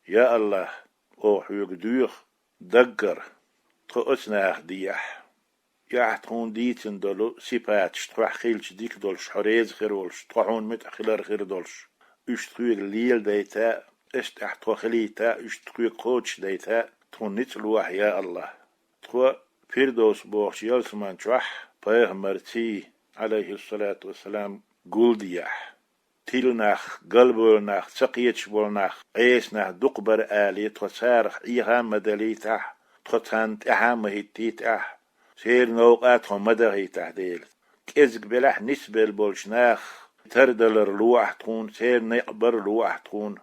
يا الله او حيوك دوخ دقر تقسناخ ديح يحتون ديتن دولو سيبات شتوح خيلش ديك دولش حريز خير ولش طحون مت خلار خير دولش اشتخويق ليل ديتا اشت احتو خليتا اشتخويق قوتش ديتا تون نتلوح يا الله تخو فيردوس بوخش يلسمان شوح بيغمرتي عليه الصلاة والسلام قول ديح تيلناخ قلبولناخ سقيتش بولناخ عيسناخ دقبر آلي تخسارخ إيها مدليتاح تخسانت إها مهتيتاح سير نوقاتهم مدغي تحديل كيزك بلح نسبة البولشناخ تردلر لوح تكون سير نقبر لوح تكون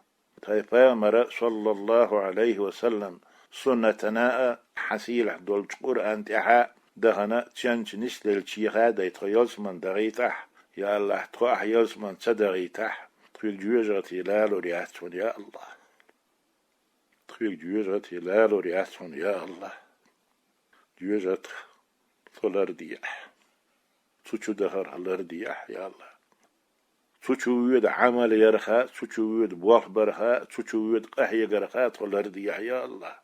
تايفا مرأ صلى الله عليه وسلم سنتنا حسيل دول قرآن تحا دهنا تشانش نسل الشيخا ديت يلسمن دغيتح يا الله تخوح يلسمن تدغيتح تخيل جوجة لالو رياتون يا الله تخيل جوجة لالو رياتون يا الله جوجة فالرديح سوچو دهر الرديح يا الله سوچو ويد عمل يرخا سوچو ويد بوخ برخا سوچو ويد قحي قرخا فالرديح يا الله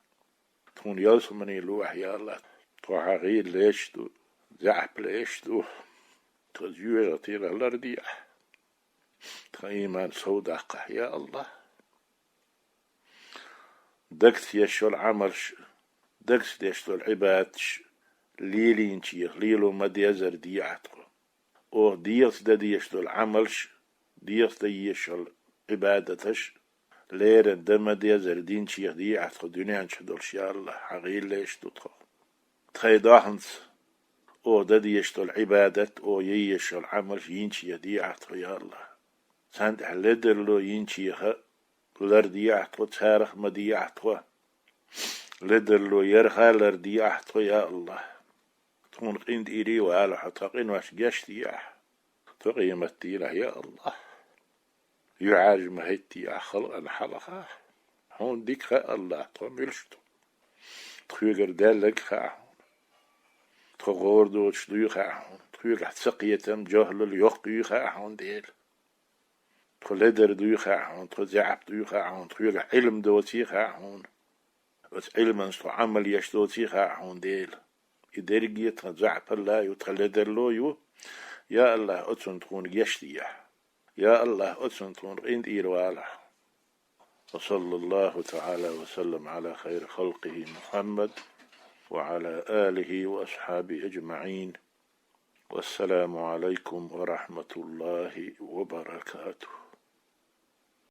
تكون يلسمني لوح يا الله تحقيل ليش دو زعب ليش دو تجويرة إلى الرديح تقيمان صودقة يا الله دكت يشو العمرش دكت يشو العبادش ليلين شيخ ليلو مديزر ديعتكو او ديس دا يشو العملش ديس دا يشو العبادتش لير دم ديزر دين شيخ ديعتكو دنيان شدولش يا الله حقيل ليش دوتكو تخيداهنس او دا يشو العبادة او يشو العمل ينشي يديعتكو يا الله سانت حلدر لو ينشيخ لرديعتكو تارخ مديعتكو لدر لو يرخى لرديعتكو يا الله تكون قيند إيري وعلى حتقين واش جاشتياح تقيمتي له يا الله يعاج مهتي خلق الحلقة هون ديك خا الله تملشتو تخيقر دالك خا تغور دوش دو خا تخيقر سقيتم جهل اليقي خا هون ديل تخلدر دو خا تخزعب دو خا تخيقر علم دوتي خا هون بس علما سو عمل يشتوتي خا هون ديل يدرجي تزعب الله يتخلدر له يا الله أتسن تكون يشتيه يا الله أتسن تكون عند إيرواله وصلى الله تعالى وسلم على خير خلقه محمد وعلى آله وأصحابه أجمعين والسلام عليكم ورحمة الله وبركاته.